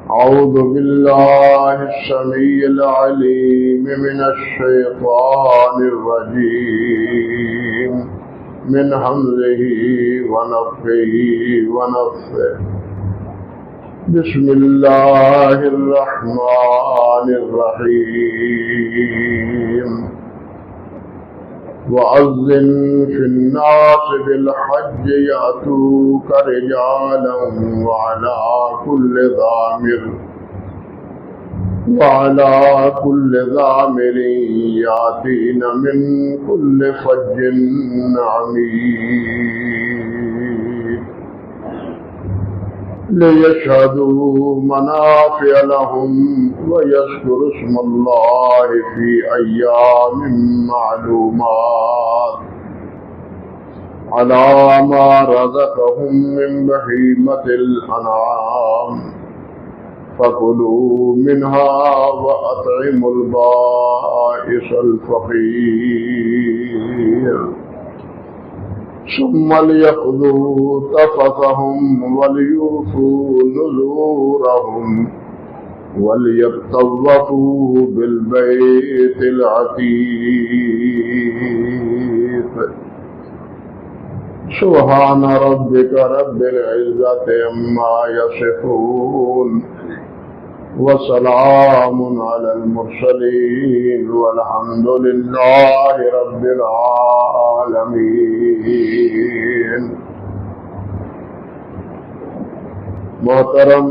أعوذ بالله السميع العليم من الشيطان الرجيم من همزه ونفخه ونفثه. بسم الله الرحمن الرحيم. وأذن في الناس بالحج يأتوك رجالا وعلى كل ضامر يأتين من كل فج عميق ليشهدوا منافع لهم ويذكروا اسم الله في أيام معلومات على ما رزقهم من بهيمة الأنعام فكلوا منها وأطعموا البائس الفقير ثم ليقضوا تفثهم وليوفوا نذورهم وليطوفوا بالبيت العتيق. سبحان ربك رب العزة عما يصفون وسلام على المرسلين والحمد لله رب العالمين. محترم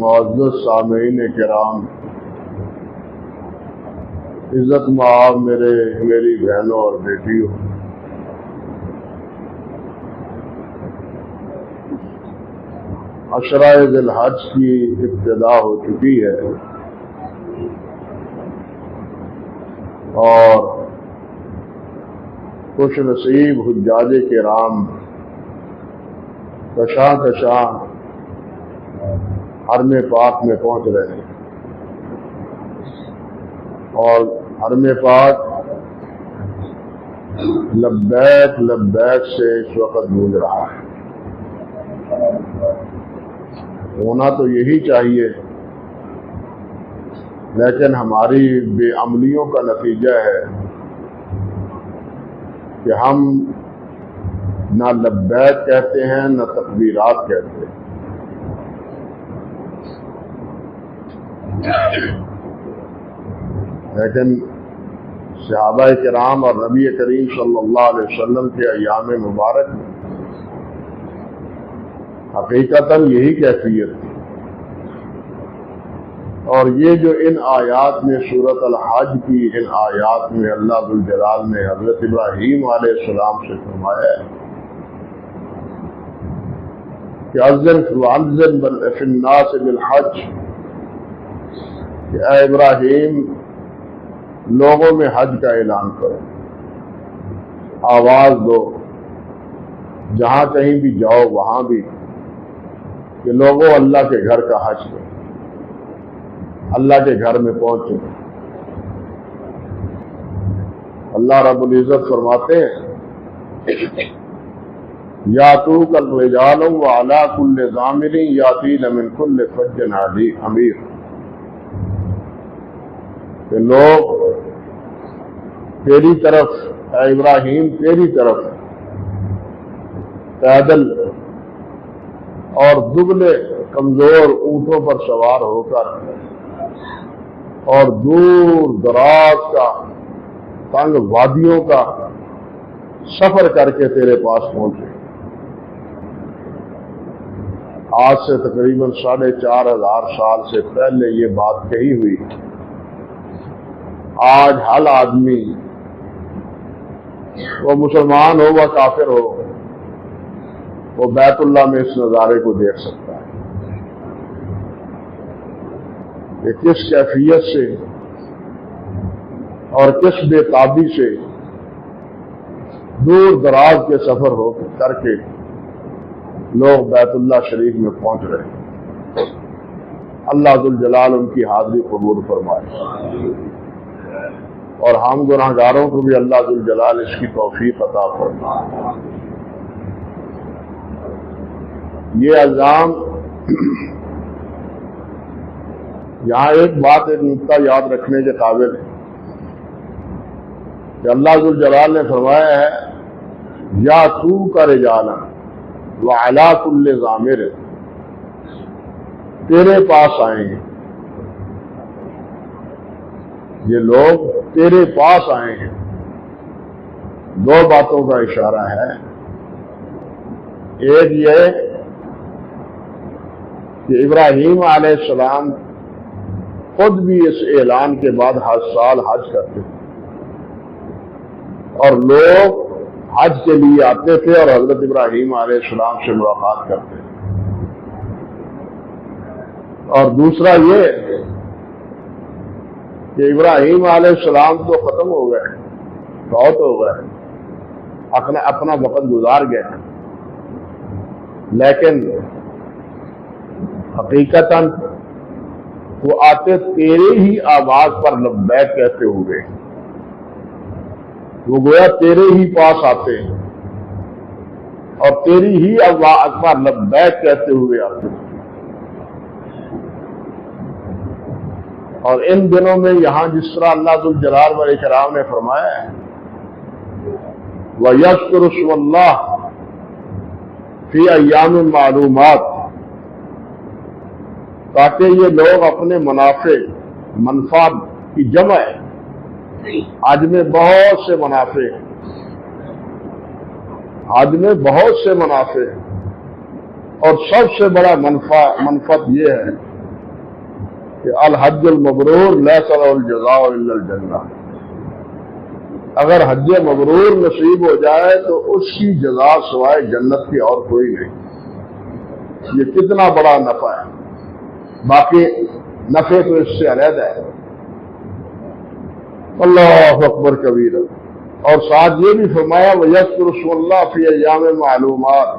معزز سامعین کرام، عزت مآب میری بہنوں اور بیٹیوں، عشرہ ذی الحج کی ابتدا ہو چکی ہے اور خوش نصیب حجاج کرام کشاں کشاں حرم پاک میں پہنچ رہے ہیں اور حرم پاک لبیک لبیک سے اس وقت گونج رہا ہے۔ ہونا تو یہی چاہیے، لیکن ہماری بے عملیوں کا نتیجہ ہے کہ ہم نہ لبیک کہتے ہیں نہ تکبیرات کہتے ہیں۔ لیکن صحابہ کرام اور نبی کریم صلی اللہ علیہ وسلم کے ایام مبارک میں حقیقتاً یہی کیفیت تھی، اور یہ جو ان آیات میں سورۃ الحج کی ان آیات میں اللہ ذوالجلال نے حضرت ابراہیم علیہ السلام سے فرمایا ہے کہ اذن فی الناس بالحج، کہ اے ابراہیم لوگوں میں حج کا اعلان کرو، آواز دو، جہاں کہیں بھی جاؤ وہاں بھی، کہ لوگوں اللہ کے گھر کا حج کرو، اللہ کے گھر میں پہنچو۔ اللہ رب العزت فرماتے ہیں یاتوک الرجال وعلی کل ضامر یاتین من کل فج عمیق، کہ لوگ تیری طرف اے ابراہیم تیری طرف پیدل اور دبلے کمزور اونٹوں پر سوار ہو کر اور دور دراز کا تنگ وادیوں کا سفر کر کے تیرے پاس پہنچے۔ آج سے تقریباً 4,500 سال سے پہلے یہ بات کہی ہوئی۔ آج ہر آدمی، وہ مسلمان ہو وہ کافر ہو، وہ بیت اللہ میں اس نظارے کو دیکھ سکتا ہے کہ کس کیفیت سے اور کس بے تابی سے دور دراز کے سفر ہو کر کے لوگ بیت اللہ شریف میں پہنچ رہے ہیں۔ اللہ ذوالجلال ان کی حاضری قبول فرمائے، اور ہم گناہگاروں کو بھی اللہ ذوالجلال اس کی توفیق عطا فرمائے۔ یہ الزام یہاں ایک بات، ایک نقطہ یاد رکھنے کے قابل ہے کہ اللہ ذوالجلال نے فرمایا ہے یا تو کا رجالا وعلی کل ضامر، تیرے پاس آئیں گے، یہ لوگ تیرے پاس آئے ہیں۔ دو باتوں کا اشارہ ہے، ایک یہ کہ ابراہیم علیہ السلام خود بھی اس اعلان کے بعد ہر سال حج کرتے تھے اور لوگ حج کے لیے آتے تھے اور حضرت ابراہیم علیہ السلام سے ملاقات کرتے تھے۔ اور دوسرا یہ کہ ابراہیم علیہ السلام تو ختم ہو گئے، بہت ہو گئے، اپنا وقت گزار گئے، لیکن حقیقتاً وہ آتے تیرے ہی آواز پر لبیک کہتے ہوئے، وہ گویا تیرے ہی پاس آتے ہیں اور تیری ہی آواز پر لبیک کہتے ہوئے آتے ہیں۔ اور ان دنوں میں یہاں جس طرح اللہ ذوالجلال والاکرام نے فرمایا ہے وَيَذْكُرُ اسْمَ اللَّهِ فِي أَيَّامٍ مَّعْلُومَاتٍ، تاکہ یہ لوگ اپنے منفعت کی جمع ہے۔ حج میں بہت سے منافع ہیں، حج میں بہت سے منافع ہیں، اور سب سے بڑا منفعت یہ ہے کہ الحج المبرور لیس لہ الجزاء الا الجنہ، اگر حج مبرور نصیب ہو جائے تو اس کی جزا سوائے جنت کی اور کوئی نہیں۔ یہ کتنا بڑا نفع ہے، باقی نفع تو اس سے علیحدہ ہے۔ اللہ اکبر کبیر۔ اور ساتھ یہ بھی فرمایا وَيَذْكُرُ اسْمَ اللَّهِ فِي أَيَّامٍ مَّعْلُومَاتٍ،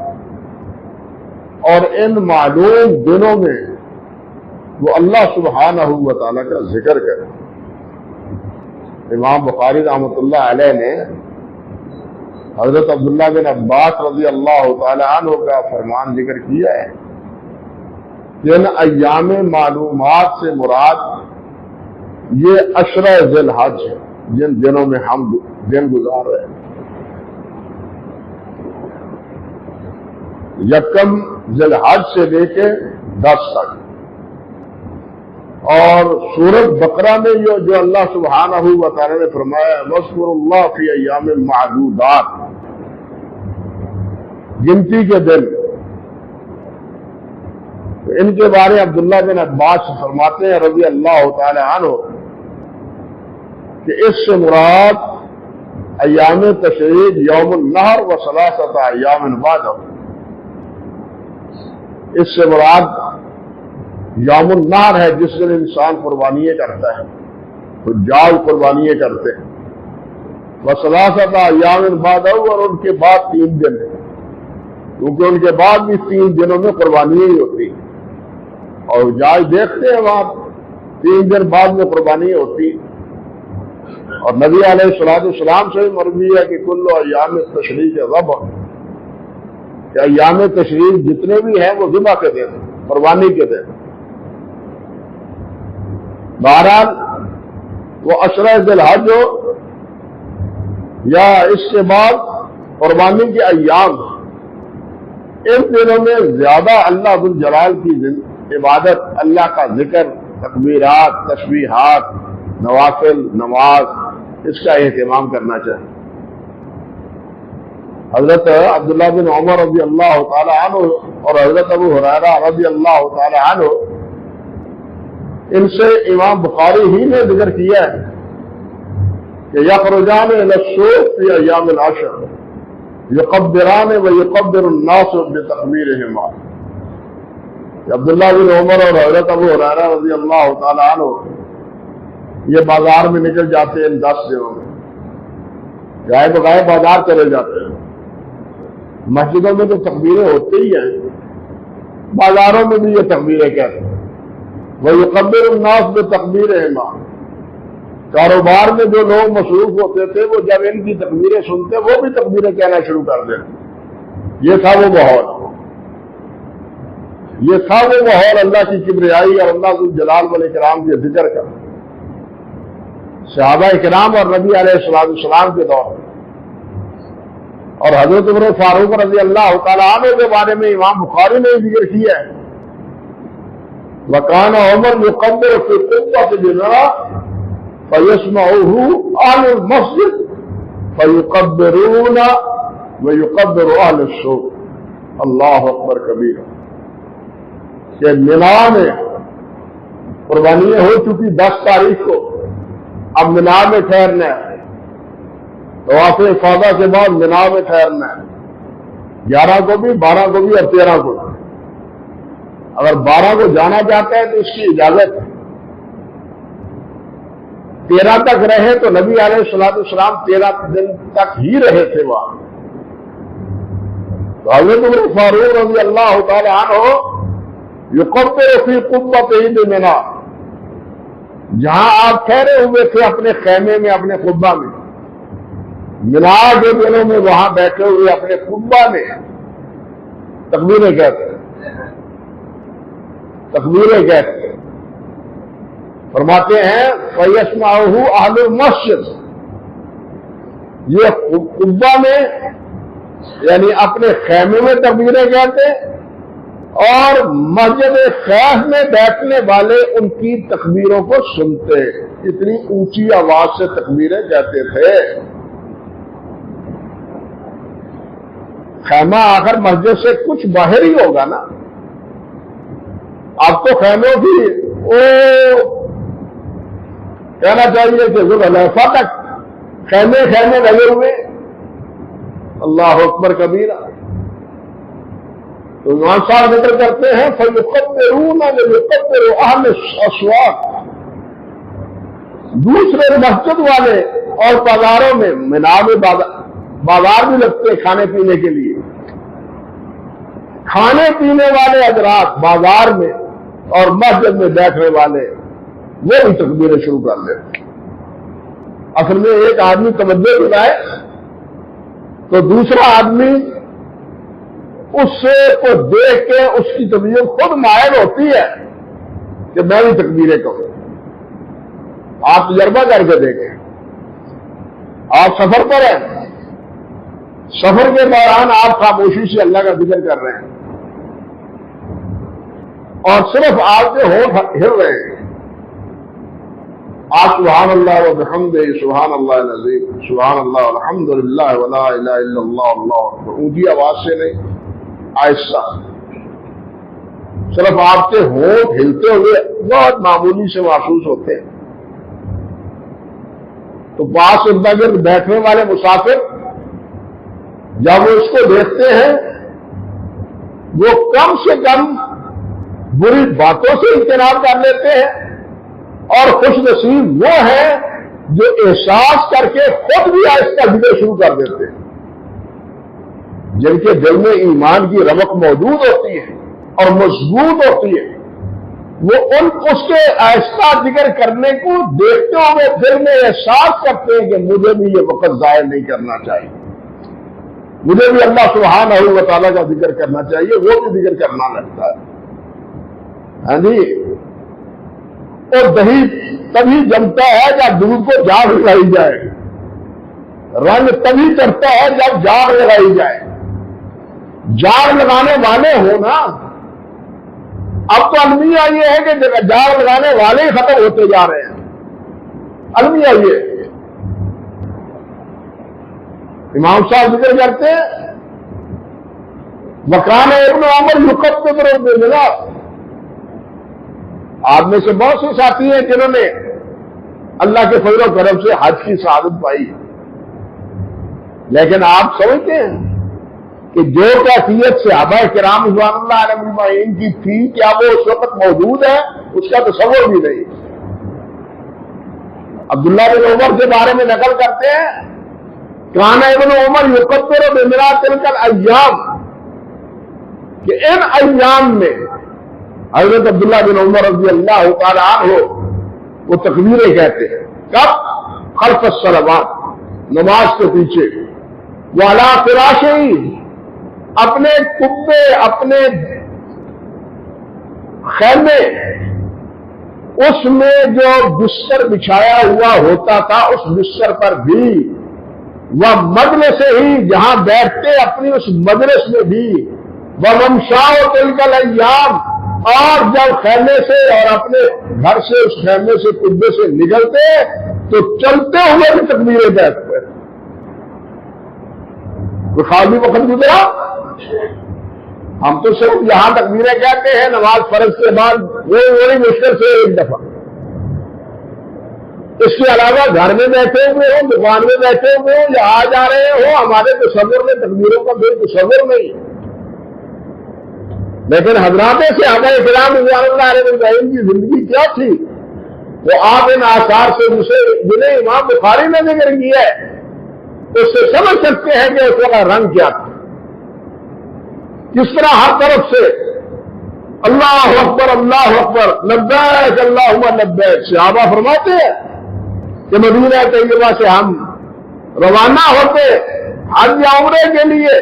اور ان معلوم دنوں میں وہ اللہ سبحانہ و تعالیٰ کا ذکر کرے۔ امام بخاری رحمۃ اللہ علیہ نے حضرت عبداللہ بن عباس رضی اللہ تعالی عنہ کا فرمان ذکر کیا ہے کہ ان ایام معلومات سے مراد یہ عشرہ ذی الحج ہے، جن دنوں میں ہم دن گزار رہے ہیں۔ یکم ذی الحج سے لے کے 10 تک، اور سورۃ بقرہ میں جو اللہ سبحانہ و تعالی نے فرمایا وَاذْكُرُوا اللَّهَ فِي أَيَّامٍ مَّعْدُودَاتٍ، گنتی کے دن، ان کے بارے عبداللہ بن عباس فرماتے ہیں رضی اللہ تعالی عنہ کہ اس سے مراد ایام تشریق یوم النحر و ثلاثۃ ایام بعدہ، اس سے مراد یوم النحر ہے جس دن انسان قربانیاں کرتا ہے، حجاج قربانیاں کرتے ہیں، وثلاثۃ ایام بعدہ، اور ان کے بعد 3 دن، کیونکہ ان کے بعد بھی 3 دنوں میں قربانیاں ہی ہوتی ہیں، اور حجاج دیکھتے ہیں وہاں 3 دن بعد میں قربانیاں ہوتی ہیں۔ اور نبی علیہ السلام سے مروی ہے کہ کل ایام تشریق ذبح، کہ ایام تشریق جتنے بھی ہیں وہ ذبح کے دن، قربانی کے دن۔ بہرحال وہ عشرہ ذی الحج ہو یا اس کے بعد قربانی کے ایام، ان دنوں میں زیادہ اللہ ذوالجلال کی عبادت، اللہ کا ذکر، تکبیرات، تسبیحات، نوافل، نماز، اس کا اہتمام کرنا چاہیے۔ حضرت عبداللہ بن عمر رضی اللہ تعالی عنہ اور حضرت ابو ہریرہ رضی اللہ تعالی عنہ، ان سے امام بخاری ہی نے ذکر کیا ہے کہ یخرجان الی السوق فی ایام العشر یکبران و یکبر الناس بتکبیرہما۔ عبداللہ بن عمر اور حضرت ابو ہریرہ رضی اللہ تعالی عنہ یہ بازار میں نکل جاتے ہیں ان 10 دنوں میں، گائے بگائے بازار چلے جاتے ہیں۔ مسجدوں میں تو تکبیریں ہوتی ہی ہیں، بازاروں میں بھی یہ تکبیریں کہتے ہیں۔ وَيُقَبِّرُ النَّاسُ بِتَكْبِيرِهِمَا، کاروبار میں جو لوگ مصروف ہوتے تھے وہ جب ان کی تکبیریں سنتے وہ بھی تکبیریں کہنا شروع کر دیتے۔ یہ تھا وہ ماحول۔ یہ تھا وہ ماحول اللہ کی کبریائی اور اللہ ذو الجلال والاکرام کے ذکر کا صحابہ کرام اور نبی علیہ السلام کے دور میں. اور حضرت عمر فاروق رضی اللہ تعالیٰ عنہ کے بارے میں امام بخاری نے ذکر کیا ہے وَكَانَ عُمَرُ يُقَبِّرُ فِي قُبَّةِ بِنَا فَيَسْمَعُهُ أَهْلُ الْمَسْجِدِ فَيُقَبِّرُونَ وَيُقَبِّرُ أَهْلُ السُّوقِ. اللہ اکبر کبیر. کہ منا میں قربانیاں ہو چکی 10 تاریخ کو، اب منا میں ٹھہرنا ہے، طواف افاضہ کے بعد منا میں ٹھہرنا ہے 11 کو بھی 12 کو بھی اور 13 کو بھی. اگر 12 کو جانا چاہتے ہیں تو اس کی اجازت ہے. 13 تک رہے تو نبی علیہ السلام 13 دن تک ہی رہے تھے وہاں. تو حضرت عمر فاروق رضی اللہ تعالی عنہ یقبر فی قبۃ بمنا، جہاں آپ ٹھہرے ہوئے تھے اپنے خیمے میں، اپنے قبہ میں، منا کے دنوں میں وہاں بیٹھے ہوئے اپنے قبہ میں تکبیریں کہتے ہیں. تکبیریں کہتے ہیں. فرماتے ہیں فَيَسْمَعُهُ أَهْلُ الْمَسْجِدِ. یہ قبہ میں یعنی اپنے خیمے میں تکبیریں کہتے اور مسجد خیف میں بیٹھنے والے ان کی تکبیروں کو سنتے. اتنی اونچی آواز سے تکبیریں کہتے تھے. خیمہ آخر مسجد سے کچھ باہر ہی ہوگا نا. آپ کو خیموں کی کہنا چاہیے کہ ذوالحلیفہ تک خیمے لگے ہوئے. اللہ اکبر کبیرہ. تو امام صاحب ذکر کرتے ہیں فَيُقَبِّرُونَ وَيُقَبِّرُ أَهْلُ الْأَسْوَاقِ. دوسرے مسجد والے اور بازاروں میں، منا میں بازار بھی لگتے ہیں کھانے پینے کے لیے، کھانے پینے والے حضرات بازار میں اور مسجد میں بیٹھنے والے وہ بھی تکبیریں شروع کر دیتے. اصل میں ایک آدمی توجہ دلائے تو دوسرا آدمی اس کو دیکھ کے اس کی طبیعت خود مائل ہوتی ہے کہ میں بھی تکبیریں کروں. آپ تجربہ کر کے دیکھیں. آپ سفر پر ہیں، سفر کے دوران آپ خاموشی سے اللہ کا ذکر کر رہے ہیں اور صرف آپ کے ہونٹ ہل رہے ہیں. آپ سبحان اللہ و بحمدہ، سبحان اللہ العظیم، سبحان اللہ الحمدللہ ولا الہ الا اللہ اللہ اکبر. اونچی آواز سے نہیں، آہستہ. صرف آپ کے ہونٹ ہلتے ہوئے بہت معمولی سے محسوس ہوتے ہیں. تو پاس ارد گرد بیٹھنے والے مسافر جب وہ اس کو دیکھتے ہیں وہ کم سے کم بری باتوں سے اجتناب کر لیتے ہیں اور خوش نصیب وہ ہیں جو احساس کر کے خود بھی آہستہ ذکر شروع کر دیتے ہیں. جن کے دل میں ایمان کی رمق موجود ہوتی ہے اور مضبوط ہوتی ہے، وہ اس کے آہستہ ذکر کرنے کو دیکھتے ہوئے دل میں احساس کرتے ہیں کہ مجھے بھی یہ وقت ضائع نہیں کرنا چاہیے، مجھے بھی اللہ سبحانہ و تعالیٰ کا ذکر کرنا چاہیے. وہ بھی ذکر کرنا لگتا ہے. ہاں جی. اور دہی تبھی جمتا ہے جب دودھ کو جاگ لگائی جائے، رنگ تبھی چڑھتا ہے جب جاگ لگائی جائے. جاگ لگانے والے ہو نا. اب تو المیہ یہ ہے کہ جاگ لگانے والے ہی ختم ہوتے جا رہے ہیں. المیہ یہ امام صاحب ذکر کرتے ہیں وَكَانَ ابن عمر يُقَبِّرُ بِمِنَا. آپ میں سے بہت سے ساتھی ہیں جنہوں نے اللہ کے فضل و کرم سے حج کی سعادت پائی، لیکن آپ سمجھتے ہیں کہ جو کیفیت صحابہ کرام رضوان اللہ علیہم اجمعین کی تھی کیا وہ اس وقت موجود ہے؟ اس کا تصور بھی نہیں. عبداللہ بن عمر کے بارے میں نقل کرتے ہیں کان ابن عمر یقبر بمنا تلک الایام، کہ ان ایام میں حضرت عبداللہ بن عمر رضی اللہ تعالی عنہ وہ تکبیریں کہتے ہیں. کب؟ خلف الصلوات، نماز کے پیچھے. وعلی فراشہ، اپنے کبے، اپنے خیمے اس میں جو بستر بچھایا ہوا ہوتا تھا اس بستر پر بھی، وہ مجلس ہی جہاں بیٹھتے اپنی اس مجلس میں بھی، وہ ممشاء تلک الایام، اور جب خیمے سے اور اپنے گھر سے اس خیمے سے قبے سے نکلتے تو چلتے ہوئے بھی تکبیریں کہتے ہیں۔ کوئی خالی وقت گزرا؟ ہم تو صرف یہاں تکبیریں کہتے ہیں نماز فرض کے بعد وہی مشکل سے ایک دفعہ، اس کے علاوہ گھر میں بیٹھے ہوئے ہوں، دکان میں بیٹھے ہوئے ہوں یا آ جا رہے ہوں، ہمارے تصور میں تکبیروں کا کوئی تصور نہیں۔ لیکن حضرات صحابہ کرام رضوان اللہ علیہم کی زندگی کیا تھی، وہ آپ ان آثار سے جنہیں امام بخاری نے ذکر کیا ہے اس سے سمجھ سکتے ہیں کہ اس کا رنگ کیا تھا، کس طرح ہر طرف سے اللہ اکبر لبیک اللہم لبیک۔ صحابہ فرماتے ہیں کہ مدینہ طیبہ سے ہم روانہ ہوتے حج یا عمرے کے لیے،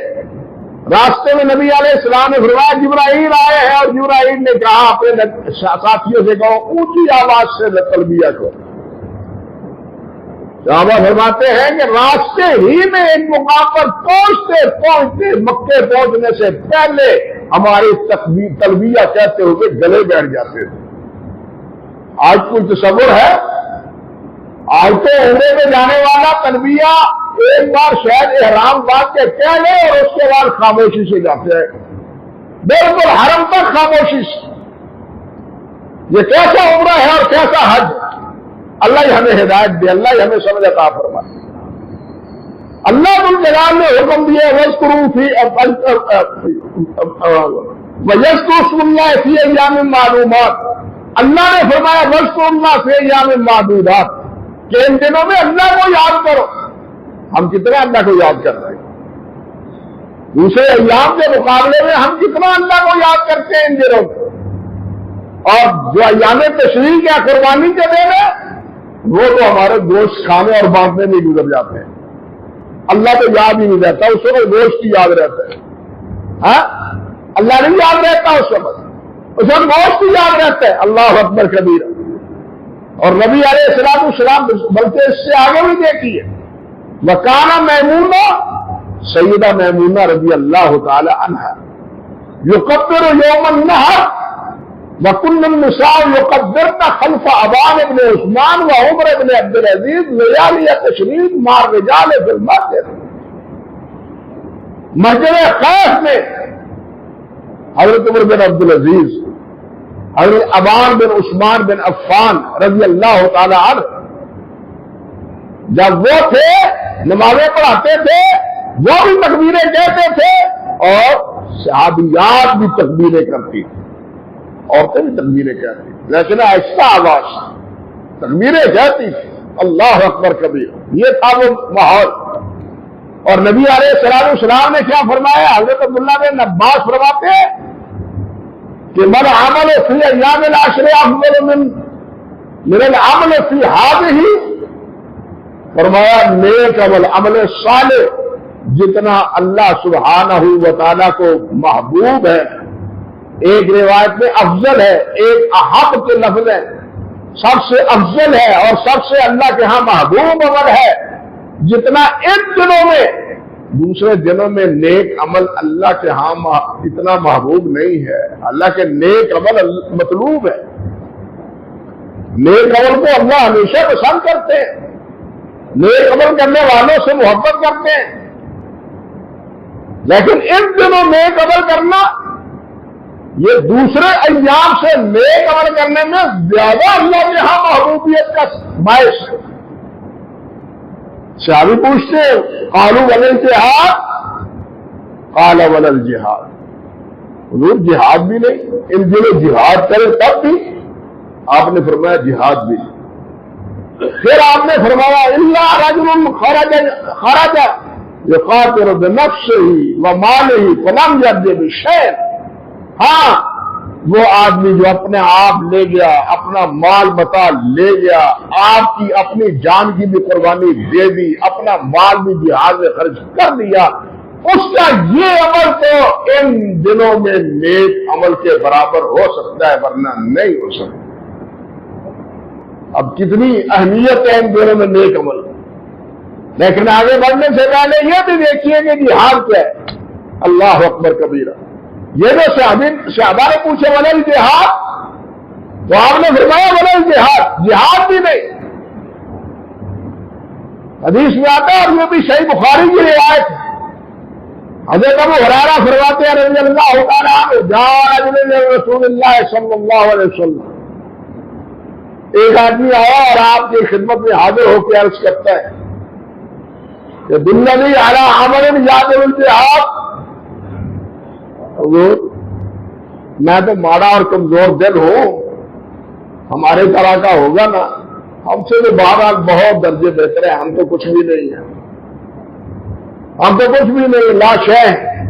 راستے میں نبی علیہ السلام نے فرمایا جبرائیل آئے ہیں، اور جبرائیل نے کہا اپنے ساتھیوں سے کہو اونچی آواز سے تلبیہ کو۔ صحابہ فرماتے ہیں کہ راستے ہی میں ایک مقام پر پہنچتے مکے پہنچنے سے پہلے ہماری تلبیہ کہتے ہوئے گلے بیٹھ جاتے تھے۔ آج کوئی تصور ہے؟ آج تو عمرے میں جانے والا تلبیہ ایک بار شاید احرام باندھ کے کہہ لے اور اس کے بعد خاموشی سے جاتے ہیں، بالکل حرم تک خاموشی سے۔ یہ کیسا عمرہ ہے اور کیسا حج؟ اللہ ہی ہمیں ہدایت دے، اللہ ہی ہمیں سمجھ عطا فرمائے۔ اللہ ذو الجلال نے حکم دیا وَاذْكُرُوا اسْمَ اللَّهِ فِي أَيَّامٍ مَّعْلُومَاتٍ، اللہ نے فرمایا وَاذْكُرُوا اللَّهَ فِي أَيَّامٍ مَّعْدُودَاتٍ کہ ان دنوں میں اللہ کو یاد کرو۔ ہم کتنا اللہ کو یاد کر رہے ہیں؟ دوسرے ایام کے مقابلے میں ہم کتنا اللہ کو یاد کرتے ہیں ان دنوں میں؟ اور جو ایام تشریق یا قربانی کے دن ہیں وہ تو ہمارے گوشت کھانے اور بانٹنے میں گزر جاتے ہیں، اللہ تو یاد ہی نہیں رہتا، اس وقت گوشت ہی یاد رہتا ہے۔ ہاں، اللہ نہیں یاد رہتا اس وقت گوشت ہی یاد رہتا ہے۔ اللہ اکبر کبیرہ۔ اور نبی علیہ السلام بلکہ اس سے آگے بھی دیکھیے، وکانہ میمونہ، سیدہ میمونہ رضی اللہ تعالی عنہا یکبر یوم النحر وکن النساء یقدرن خلف ابان ابن عثمان و عمر ابن عبدالعزیز لیالی تشریق مع الرجال فی المسجد۔ مسجد خیف میں حضرت عمر بن عبدالعزیز، حضرت ابان بن عثمان بن عفان رضی اللہ تعالی عنہ جب وہ تھے نمازیں پڑھاتے تھے، وہ بھی تکبیریں کہتے تھے اور صحابیات بھی تکبیریں کرتی تھی، عورتیں بھی تکبیریں کہتی تھی، لیکن آہستہ آواز تکبیریں کہتی تھی۔ اللہ اکبر کبیر، یہ تھا وہ ماحول۔ اور نبی علیہ السلام نے کیا فرمایا؟ حضرت عبداللہ بن عباس فرماتے ہیں کہ من عمل فی ایام العشر افضل من العمل فی ہذہ، فرمایا نیک عمل، عمل صالح جتنا اللہ سبحانہ و تعالیٰ کو محبوب ہے، ایک روایت میں افضل ہے، ایک احب کے لفظ ہے، سب سے افضل ہے اور سب سے اللہ کے ہاں محبوب عمل ہے، جتنا ان دنوں میں دوسرے دنوں میں نیک عمل اللہ کے ہاں اتنا محبوب نہیں ہے۔ اللہ کے نیک عمل مطلوب ہے، نیک عمل کو اللہ ہمیشہ پسند کرتے ہیں، نیک عمل کرنے والوں سے محبت کرتے ہیں، لیکن ان دنوں نیک عمل کرنا یہ دوسرے ایام سے نیک عمل کرنے میں زیادہ اللہ کے ہاں محبوبیت کا باعث ہے۔ صحابی پوچھتے قالوا ولا الجہاد، قال ولا الجہاد، حضور جہاد بھی نہیں، ان دنوں جہاد کرے تب بھی؟ آپ نے فرمایا جہاد بھی نہیں۔ پھر آپ نے فرمایا الا رجل خرج یقاتل بنفسہ ومالہ فلم یرجع بشیء، ہاں وہ آدمی جو اپنے آپ لے گیا، اپنا مال متا لے گیا، آپ کی اپنی جان کی بھی قربانی دے دی، اپنا مال بھی جہاد میں خرچ کر دیا، اس کا یہ عمل تو ان دنوں میں نیک عمل کے برابر ہو سکتا ہے ورنہ نہیں ہو سکتا۔ اب کتنی اہمیت ہے ان دنوں میں نیک عمل، لیکن آگے بڑھنے سے پہلے یہ بھی دیکھیے کہ جہاد کیا ہے۔ اللہ اکبر کبیرہ۔ یہ جو صحابہ نے پوچھے ولل جہاد، تو آپ نے فرمایا ولل جہاد، جہاد بھی نہیں۔ حدیث میں آتا ہے اور یہ بھی صحیح بخاری کی روایت ہے، حضرت ابو ہریرہ فرماتے ہیں رضی اللہ تعالیٰ عنہ، جاء رجل رسول اللہ صلی اللہ علیہ وسلم، ایک آدمی آیا اور آپ کی خدمت میں حاضر ہو کے عرض کرتا ہے کہ دلنی علی عمل یاد الجہاد، حضور میں تو ماڑا اور کمزور دل ہوں، ہمارے طرح کا ہوگا نا، ہم سے تو بہرحال بہت درجے بہتر ہے، ہم تو کچھ بھی نہیں ہیں، ہم تو کچھ بھی نہیں، لا شے ہیں۔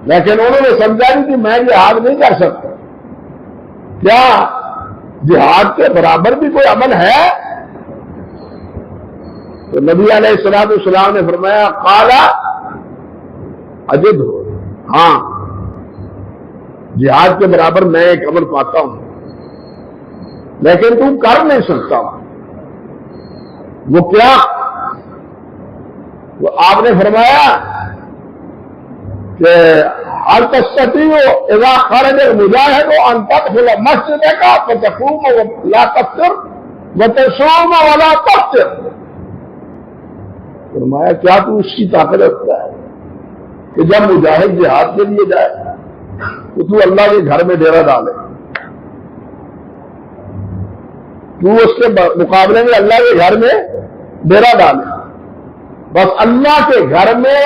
لیکن انہوں نے سمجھا کہ میں جہاد نہیں کر سکتا۔ کیا جہاد کے برابر بھی کوئی عمل ہے؟ تو نبی علیہ الصلوۃ والسلام نے فرمایا قالا اجد ہو، ہاں جہاد کے برابر میں ایک عمل پاتا ہوں، لیکن تم کر نہیں سکتا۔ وہ کیا؟ وہ آپ نے فرمایا کہ حل تستطيع اذا خرج المجاهد ان تدخل مسجدك فتقوم ولا تفطر وتصوم ولا تفطر۔ فرمایا کیا تو اس کی طاقت رکھتا ہے کہ جب مجاہد جہاد کے لیے جائے تو اللہ کے گھر میں ڈیرا ڈالے، تو اس کے مقابلے میں اللہ کے گھر میں ڈیرا ڈالے، بس اللہ کے گھر میں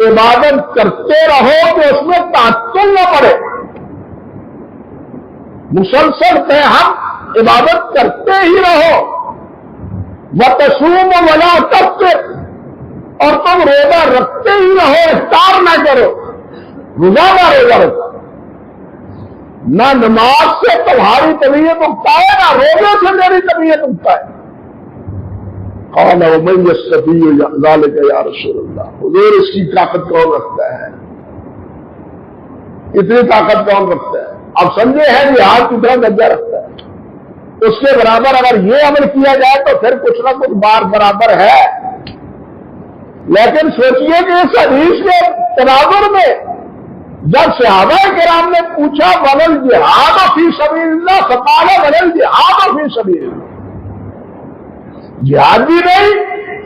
عبادت کرتے رہو کہ اس میں تعطل نہ پڑے، مسلسل ہم عبادت کرتے ہی رہو، وتصوم ولا تفطر، اور تم روزہ رکھتے ہی رہو، افطار نہ کرو، روزانہ روزہ رکھو۔ نہ نماز سے تمہاری طبیعت اگتا ہے، نہ روزے سے میری طبیعت اگتا ہے۔ قال ومن يستطيع ذلك یا رسول اللہ، حضور اس کی طاقت کون رکھتا ہے؟ اتنی طاقت کون رکھتا ہے؟ اب سمجھے ہیں جہاد کتنا درجہ رکھتا ہے، اس کے برابر اگر یہ عمل کیا جائے تو پھر کچھ نہ کچھ بار برابر ہے۔ لیکن سوچئے کہ اس حدیث کے تناظر میں جب صحابہ کرام نے پوچھا ولل جہاد فی سبیل اللہ، فقال ولل جہاد فی سبیل اللہ، جہاد بھی نہیں،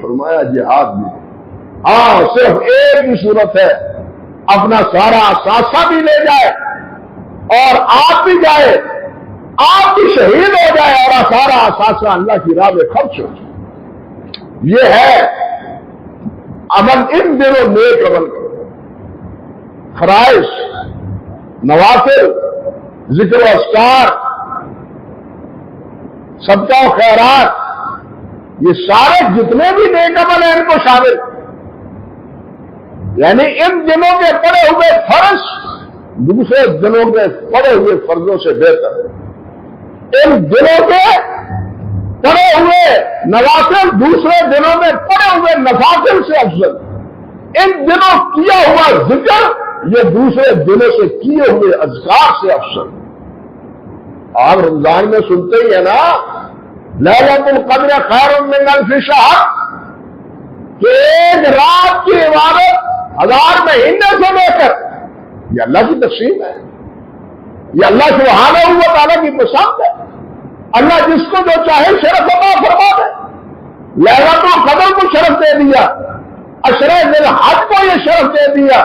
فرمایا جہاد بھی نہیں۔ ہاں صرف ایک ہی صورت ہے، اپنا سارا اثاثہ بھی لے جائے اور آپ بھی جائے، آپ بھی شہید ہو جائے اور سارا اثاثہ اللہ کی راہ میں خرچ ہو جائے۔ یہ ہے عمل ان دنوں نیک عمل کرو، فرائض، نوافل، ذکر و اذکار، صدقہ و خیرات، یہ سارے جتنے بھی نیک عمل ہیں ان کو شامل، یعنی ان دنوں کے پڑے ہوئے فرض دوسرے دنوں کے پڑے ہوئے فرضوں سے بہتر ہے، ان دنوں کے پڑے ہوئے نوافل دوسرے دنوں میں پڑے ہوئے نوافل سے افضل، ان دنوں کیا ہوا ذکر یہ دوسرے دنوں سے کیے ہوئے اذکار سے افضل۔ آپ رمضان میں سنتے ہی ہے نا لیلۃ القدر خیر من الف شہر، کہ ایک رات کی عبادت 1000 مہینے سے بہتر۔ یہ اللہ کی تقسیم ہے، یہ اللہ سبحانہ و تعالیٰ کی پسند ہے۔ اللہ جس کو جو چاہے شرف عطا فرما دے۔ لیلۃ القدر کو شرف دے دیا، عشرہ ذی الحج کو یہ شرف دے دیا،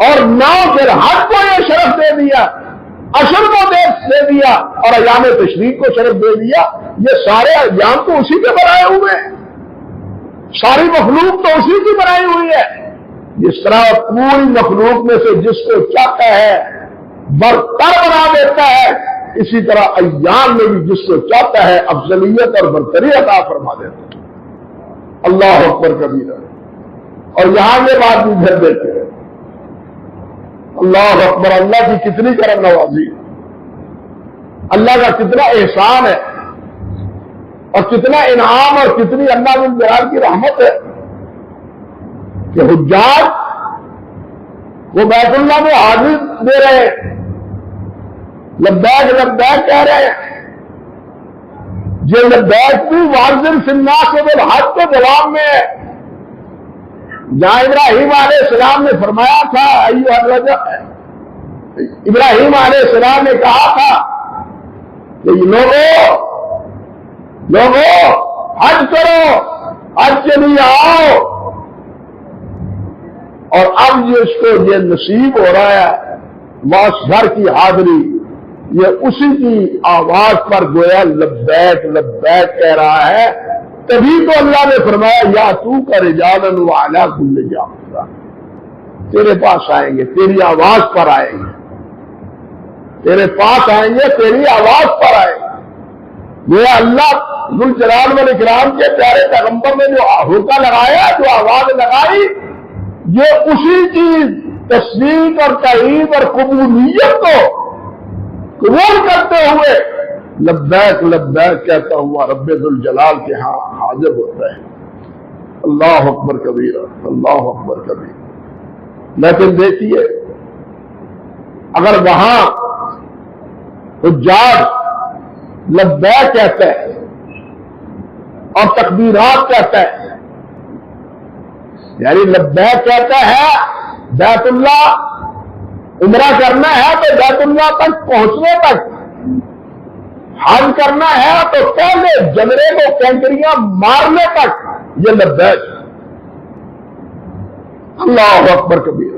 اور 9 ذی الحج کو یہ شرف دے دیا، عشر کو دے دیا، اور ایام تشریق کو شرف دے دیا۔ یہ سارے ایام تو اسی کے بنائے ہوئے ہیں، ساری مخلوق تو اسی کی بنائی ہوئی ہے۔ جس طرح پوری مخلوق میں سے جس کو چاہتا ہے برتر بنا دیتا ہے، اسی طرح ایام میں بھی جس کو چاہتا ہے افضلیت اور برتری عطا فرما دیتا ہے۔ اللہ اکبر کبیرہ۔ اور یہاں یہ بات بھی پھر دیتے ہیں، اللہ اکبر، اللہ کی کتنی کرم نوازی، اللہ کا کتنا احسان ہے اور کتنا انعام اور کتنی اللہ ذوالجلال کی رحمت ہے کہ حجاج وہ بیت اللہ میں حاضری دے رہے ہیں، لبیک لبیک کہہ رہے ہیں۔ یہ لبیک بھی واضح سناس بالحج کے جواب میں ہے، جہاں ابراہیم علیہ السلام نے فرمایا تھا، ابراہیم علیہ السلام نے کہا تھا کہ لوگوں حج کرو، حج کے لیے آؤ، اور اب یہ اس کو یہ نصیب ہو رہا ہے گھر کی حاضری، یہ اسی کی آواز پر گویا لبیک لبیک کہہ رہا ہے۔ تبھی تو اللہ نے فرمایا یا تو کا رجالاً وعلی کل جابر، تیرے پاس آئیں گے، تیری آواز پر آئیں گے، تیرے پاس آئیں گے، تیری آواز پر آئیں گے۔ یہ اللہ ذوالجلال والاکرام کے پیارے پیغمبر نے جو ہوکا لگایا، جو آواز لگائی، یہ اسی کی تصدیق اور تائید اور قبولیت کو قبول کرتے ہوئے لبیک لبیک کہتا ہوا رب ذوالجلال کے ہاں حاضر ہوتا ہے۔ اللہ اکبر کبیرہ، اللہ اکبر کبیرہ۔ لیکن دیکھیے، اگر وہاں حجاج لبیک کہتا ہے اور تکبیرات کہتا ہے، یعنی لبیک کہتا ہے بیت اللہ عمرہ کرنا ہے تو بیت اللہ تک پہنچنے تک، حج کرنا ہے تو پہلے جمرے کو کینکریاں مارنے تک، یہ لبیک، اللہ اکبر کبیر،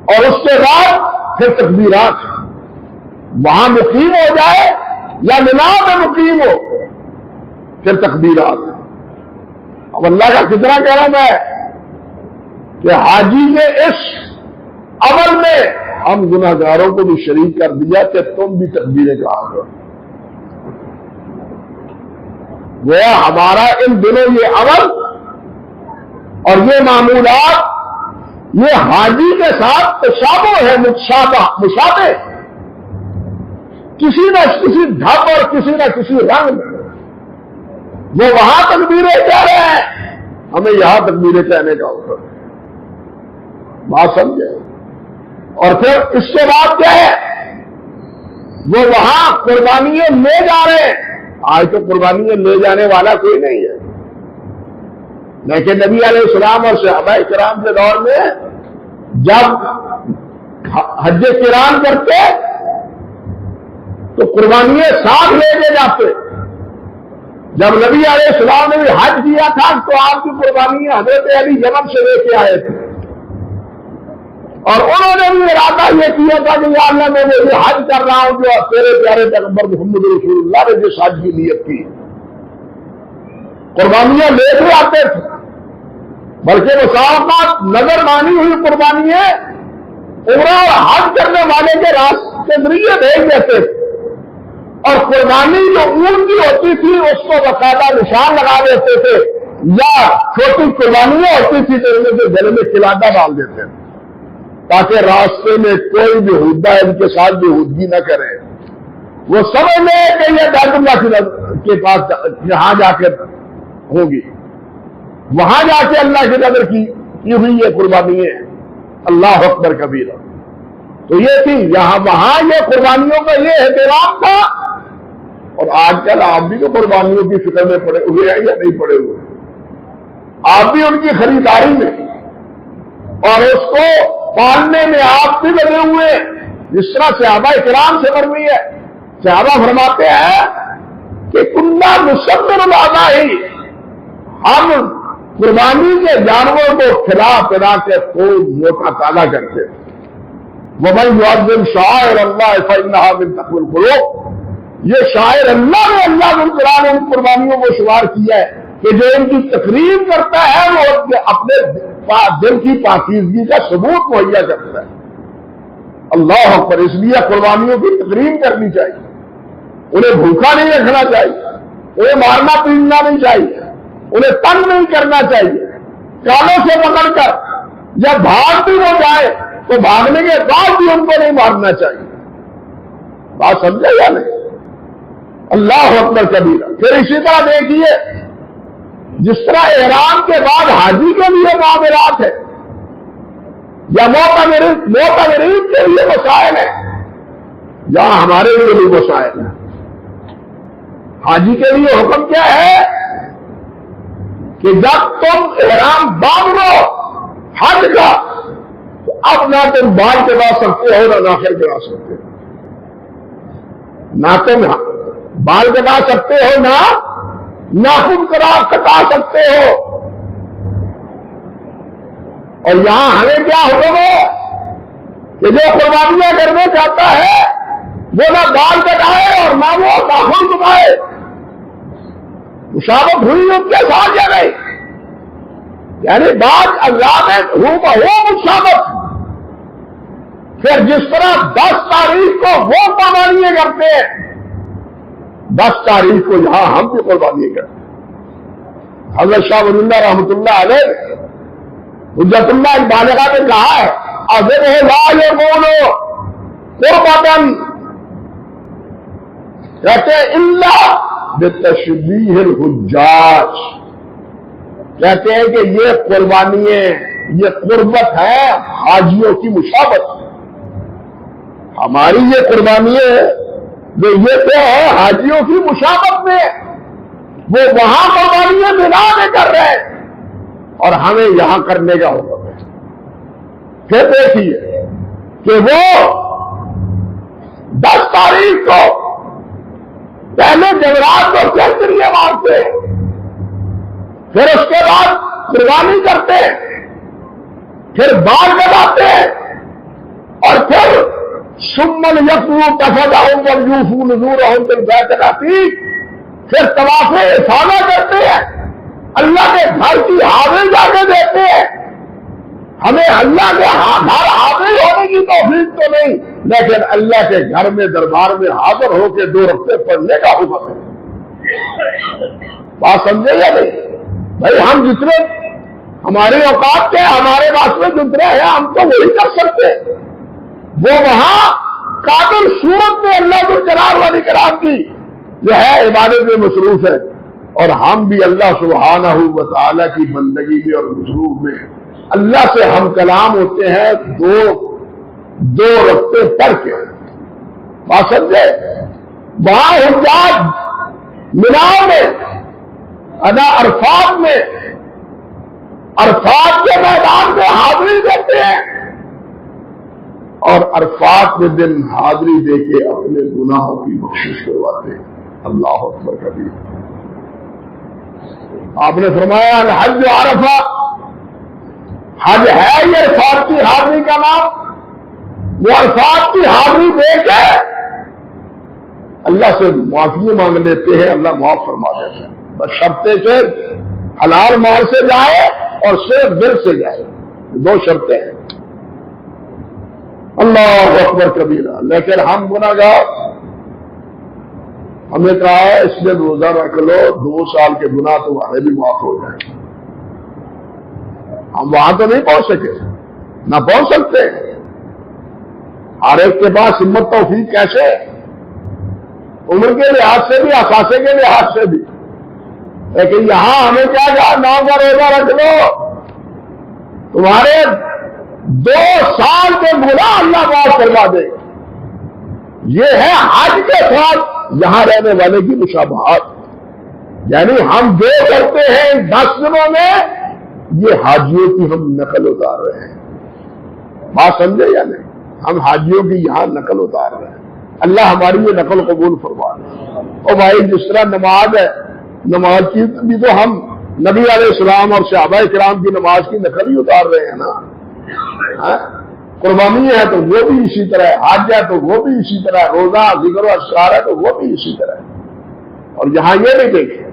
اور اس کے بعد پھر تکبیرات، وہاں مقیم ہو جائے یا منا میں مقیم ہو پھر تکبیرات۔ اب اللہ کا کتنا کرم ہے کہ حاجی نے اس عمل میں ہم گناہ گاروں کو بھی شریک کر دیا کہ تم بھی تکبیریں کہا کرو۔ وہ ہمارا ان دنوں یہ عمل اور یہ معمولات یہ حاجی کے ساتھ تشابہ ہے، مشابہ، کسی نہ کسی ڈھب اور کسی نہ کسی رنگ میں۔ وہ وہاں تکبیریں کہہ رہے ہیں، ہمیں یہاں تکبیریں کہنے کا ہوتا ہے، بات سمجھے۔ اور پھر اس کے بعد کیا ہے، وہ وہاں قربانیاں لے جا رہے ہیں۔ آج تو قربانیاں لے جانے والا کوئی نہیں ہے، لیکن نبی علیہ السلام اور صحابہ کرام کے دور میں جب حج قران کرتے تو قربانیاں ساتھ لے کے جاتے۔ جب نبی علیہ السلام نے بھی حج کیا تھا تو آپ کی قربانیاں حضرت علی یمن سے لے کے آئے تھے، اور انہوں نے بھی ارادہ یہ کیا تھا کہ یا اللہ میں یہ حج کر رہا ہوں جو تیرے پیارے پیغمبر محمد رسول اللہ نے جس حج کی نیت کی۔ قربانیاں لے کے آتے تھے، بلکہ مساوات نظر مانی ہوئی قربانیاں عمرہ اور حج کرنے والے کے راستے ذریعے بھیج دیتے تھے، اور قربانی جو اون کی ہوتی تھی اس کو باقاعدہ نشان لگا دیتے تھے، یا چھوٹی قربانیاں ہوتی تھی تو ان کے گلے میں قلادہ ڈال دیتے تھے تاکہ راستے میں کوئی بھی بےہودہ ان کے ساتھ بےہودگی نہ کرے۔ وہ سمجھ لیں کہ یہ بیت اللہ کے پاس جہاں جا کے ہوگی، وہاں جا کے اللہ کی نظر کی ہوئی یہ قربانی ہے۔ اللہ اکبر کبیرہ۔ تو یہ تھی یہاں وہاں یہ قربانیوں کا یہ احترام تھا، اور آج کل آپ بھی تو قربانیوں کی فکر میں پڑے ہوئے ہیں یا نہیں پڑے ہوئے، آپ بھی ان کی خریداری میں اور اس کو پالنے میں آپ بھی لگے ہوئے ہیں، جس طرح صحابہ کرام سے مروی ہے۔ صحابہ فرماتے ہیں کہ کننا مصبر العضائی، ہم قربانی کے جانوروں کو کھلا پلا کے خوب موٹا تازہ کرتے۔ وَمَنْ يُعَظِّمْ شَعَائِرَ اللَّهِ فَإِنَّهَا مِنْ تَقْوَى الْقُلُوبِ، یہ شاعر اللہ نے اللہ تعالیٰ نے ان قربانیوں کو شمار کیا ہے کہ جو ان کی تقریر کرتا ہے وہ اپنے دل کی پاکیزگی کا ثبوت مہیا کرتا ہے۔ اللہ اکبر۔ اس لیے قربانیوں کی تقریر کرنی چاہیے، انہیں بھوکا نہیں رکھنا چاہیے، انہیں مارنا پیٹنا نہیں چاہیے، انہیں تنگ نہیں کرنا چاہیے، کانوں سے پکڑ کر یا بھاگ بھی ہو جائے تو بھاگنے کے بعد بھی ان کو نہیں مارنا چاہیے۔ بات سمجھے یا نہیں؟ اللہ اکبر کبیرہ۔ پھر اسی طرح دیکھیے جس طرح احرام کے بعد حاجی کے لیے معاملات ہے، یا معتمرین کے لیے مسائل ہیں یا ہمارے لیے بھی مسائل ہیں. حاجی کے لیے حکم کیا ہے کہ جب تم احرام باندھ لو حج کا تو اب نہ تم بال کٹا سکتے ہو نہ ناخن کٹا سکتے ہو. نہ تم بال کٹا سکتے ہو نہ ناخن کٹا سکتے ہو. اور یہاں ہمیں کیا حکم ہے کہ جو قربانیاں کرنا چاہتا ہے وہ نہ بال کٹائے اور نہ وہ ناخن کٹائے. مشابہت ہوئی ان کے ساتھ یا نہیں؟ یعنی بات اللہ میں ہو مشابہت. پھر جس طرح 10 تاریخ کو وہ قربانیاں کرتے ہیں 10 تاریخ کو یہاں ہم بھی قربانیاں کرتے ہیں. حضرت شاہ ولی اللہ رحمۃ اللہ علیہ حجت اللہ بالغہ نے کہا ہے اذن لا یقولو قربتن، کہتے ہیں الا بتشبیہ الحجاج، کہتے ہیں کہ یہ قربانیاں یہ قربت ہے حاجیوں کی مشابہت. ہماری یہ قربانیاں جو یہ تو ہے حاجیوں کی مشابہت میں، وہ وہاں قربانیاں بنا میں کر رہے ہیں اور ہمیں یہاں کرنے کا حکم ہے. پھر دیکھیے کہ وہ 10 تاریخ کو پہلے جمعرات کو چندریے مارتے، پھر اس کے بعد قربانی کرتے، پھر بال کٹاتے اور پھر سمن یقو تفدہم ولیوفوا نذورہم بالبیت العتیق، پھر طواف افاضہ کرتے ہیں، اللہ کے گھر کی حاضر جا کے دیتے ہیں. ہمیں اللہ کے گھر حاضر ہونے کی توفیق تو نہیں، لیکن اللہ کے گھر میں دربار میں حاضر ہو کے 2 رکعتیں پڑھنے کا حکم ہے. بات سمجھے یا نہیں؟ بھائی ہم جتنے ہمارے اوقات کے ہمارے پاس میں جتنے ہیں ہم تو وہی کر سکتے ہیں. وہ وہاں قابل صورت میں اللہ کو جلال والی کرام کی جو ہے عبادت میں مصروف ہے، اور ہم بھی اللہ سبحانہ و تعالی کی بندگی میں اور مصروف میں اللہ سے ہم کلام ہوتے ہیں 2 رکعتیں پڑھ کے. بات سمجھے؟ وہاں حجاج مینا میں ادا عرفات میں عرفات کے میدان میں حاضری دیتے ہیں اور عرفات کے دن حاضری دے کے اپنے گناہوں کی بخشش کرواتے ہیں. اللہ اکبر کبیر. آپ نے فرمایا الحج عرفہ، حج ہے یہ عرفات کی حاضری کا نام. وہ عرفات کی حاضری دے کے اللہ سے معافی مانگ لیتے ہیں، اللہ معاف فرما دیتے ہیں. بس شرطیں سے حلال مال سے جائے اور صرف دل سے جائے، 2 شرطیں ہیں. اللہ اکبر کبیرہ. لیکن ہم گناہگار، ہمیں کہا ہے اس میں روزہ رکھ لو 2 سال کے گناہ تمہارے بھی معاف ہو جائیں. ہم وہاں تو نہیں پہنچ سکے، نہ پہنچ سکتے. ہر ایک کے پاس ہمت توفیق کیسے، عمر کے لحاظ سے بھی اثاثے کے لحاظ سے بھی. لیکن یہاں ہمیں کیا کہا 9 کا روزہ رکھ لو، تمہارے 2 سال کے گناہ اللہ معاف کروا دے. یہ ہے حج کے ساتھ یہاں رہنے والے کی مشابہت. یعنی ہم جو کرتے ہیں 10 دنوں میں یہ حاجیوں کی ہم نقل اتار رہے ہیں. بات سمجھے یا نہیں؟ ہم حاجیوں کی یہاں نقل اتار رہے ہیں. اللہ ہماری یہ نقل قبول فرما دے. اور بھائی جس طرح نماز ہے، نماز کی بھی تو ہم نبی علیہ السلام اور صحابہ کرام کی نماز کی نقل ہی اتار رہے ہیں نا. قربانی ہے تو وہ بھی اسی طرح ہے، حج ہے تو وہ بھی اسی طرح ہے، روزہ ذکر و اذکار ہے تو وہ بھی اسی طرح ہے. اور یہاں یہ نہیں دیکھیں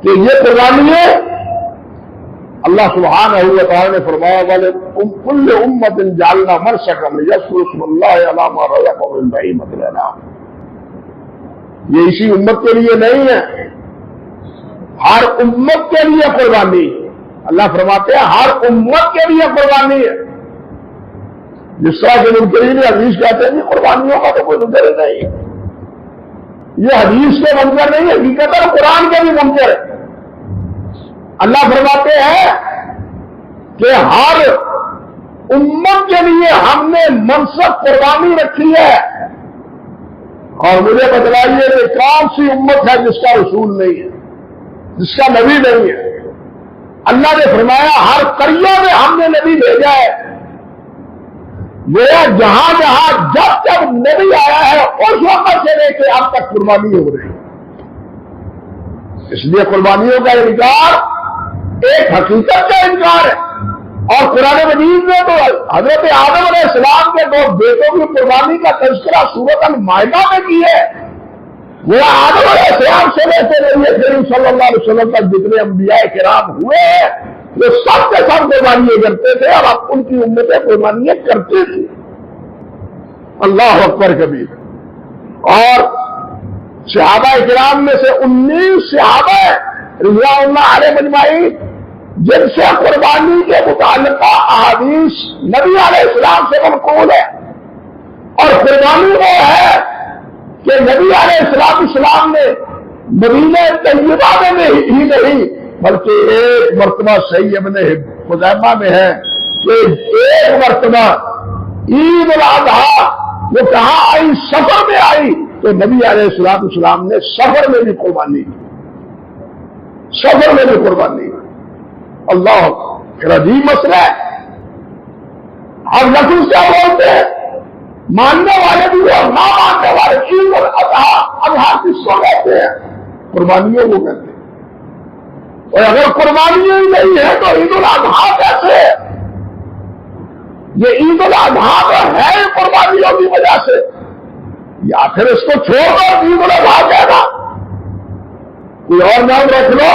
کہ یہ قربانی ہے. اللہ سبحانہ و تعالی نے فرمایا والے کل امت جعلنا منسکا لیذکروا اسم اللہ علی ما رزقهم من بہیمۃ الانعام. یہ اسی امت کے لیے نہیں ہے، ہر امت کے لیے قربانی. اللہ فرماتے ہیں ہر امت کے لیے قربانی ہے. جس طرح کے منکرین حدیث کہتے ہیں کہ قربانیوں کا تو کوئی منکر نہیں ہے، یہ حدیث کے منکر نہیں ہے، حقیقت قرآن کے بھی منکر ہے. اللہ فرماتے ہیں کہ ہر امت کے لیے ہم نے منصب قربانی رکھی ہے، اور مجھے بتلائیے کہ کون سی امت ہے جس کا رسول نہیں ہے، جس کا نبی نہیں ہے؟ اللہ نے فرمایا ہر قریہ میں ہم نے نبی بھیجا ہے، گویا جہاں جہاں جب جب نبی آیا ہے اس وقت سے لے کے اب تک قربانی ہو رہی ہے۔ اس لیے قربانیوں کا انکار ایک حقیقت کا انکار ہے، اور قرآن مجید نے تو حضرت آدم علیہ السلام کے 2 بیٹوں کی قربانی کا تذکرہ سورۃ المائدہ میں کی ہے۔ وہ آدم علیہ السلام سے لے کے نبی کریم صلی اللہ علیہ وسلم تک جتنے انبیاء کرام ہوئے ہیں وہ سب کے سب قربانیاں کرتے تھے، اور اب ان کی امتیں قربانیاں کرتے تھے۔ اللہ اکبر کبیر۔ اور صحابہ کرام میں سے 19 صحابہ رضوان اللہ علیہ مجمعین جن سے قربانی کے متعلقہ احادیث نبی علیہ السلام سے منقول ہے، اور قربانی وہ ہے کہ نبی علیہ السلام نے مدینہ طیبہ میں ہی نہیں بلکہ ایک مرتبہ صحیح ابن خزیمہ میں ہے کہ ایک مرتبہ عید الاضحیٰ وہ کہاں آئی؟ سفر میں آئی، تو نبی علیہ السلام نے سفر میں بھی قربانی کی، سفر میں بھی قربانی کی۔ اللہ پھر عجیب مسئلہ ہے۔ ہم لفظ کیا بولتے ہیں؟ ماننے والے بھی اور نہ ماننے والے عید الاضحیٰ کس کو کہتے ہیں؟ قربانیوں کو کہتے ہیں۔ اور اگر قربانیاں ہی نہیں ہے تو عید الاضحیٰ کیسے ہے؟ یہ عید الاضحیٰ تو ہے قربانیوں کی وجہ سے، یا پھر اس کو چھوڑ دو عید الاضحیٰ کہنا، کوئی اور نام رکھ لو،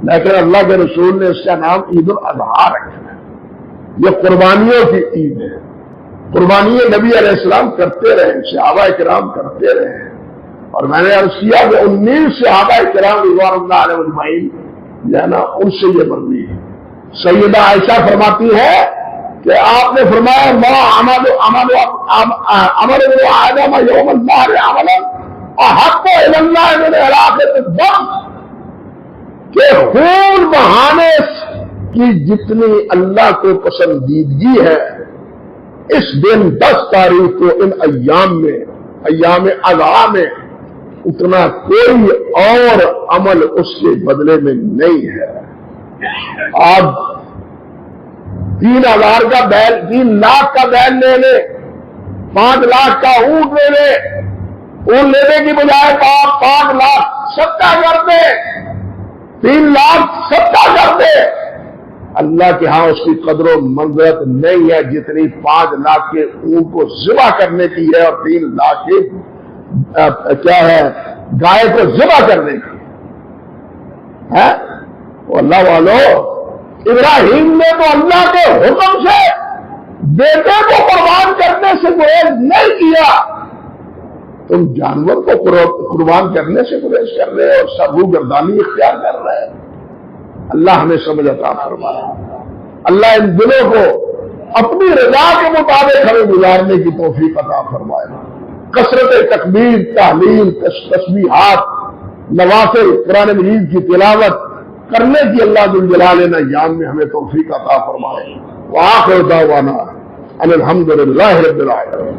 لیکن اللہ کے رسول نے اس کا نام عید الاضحیٰ رکھا ہے۔ یہ قربانیوں کی عید ہے۔ قربانیاں نبی علیہ السلام کرتے رہے، صحابہ کرام کرتے رہے، اور میں نے عرض کیا کہ 19 صحابہ کرام رضوان اللہ علیہ مجمعین جو ہے نا ان سے یہ مروی ہے۔ سیدہ عائشہ فرماتی ہے کہ آپ نے فرمایا ما عمل ابن آدم یوم النحر عملا احب الی اللہ من علاقۃ الدم، کہ خون بہانے کی جتنی اللہ کو پسندیدگی ہے اس دن 10 تاریخ کو ان ایام میں، ایام اضحیٰ میں، اتنا کوئی اور عمل اس کے بدلے میں نہیں ہے۔ آپ 3,000 کا بیل، 3 لاکھ کا بیل لے لے، 5 لاکھ کا اونٹ لے لے، اونٹ لینے کی بجائے 5 لاکھ صدقہ کر دے، 3 لاکھ صدقہ کر دے، اللہ کے ہاں اس کی قدر و منزلت نہیں ہے جتنی 5 لاکھ کے اونٹ کو ذبح کرنے کی ہے، اور 3 لاکھ کے کیا ہے گائے کو ذبح کرنے کی ہے۔ اللہ والو، ابراہیم نے تو اللہ کے حکم سے بیٹے کو قربان کرنے سے گریز نہیں کیا، تم جانور کو قربان کرنے سے گریز کر رہے اور سرو گردانی اختیار کر رہے ہیں۔ اللہ ہمیں سمجھ عطا فرمائے، اللہ ان دلوں کو اپنی رضا کے مطابق ہمیں گزارنے کی توفیق عطا فرمائے۔ کثرت تکبیر، تحلیل، تسبیحات، نوافل، قرآن مجید کی تلاوت کرنے کی اللہ ذو الجلال ایام میں ہمیں توفیق عطا فرمائے۔ وآخر دعوانا ان الحمد للہ رب العالمین۔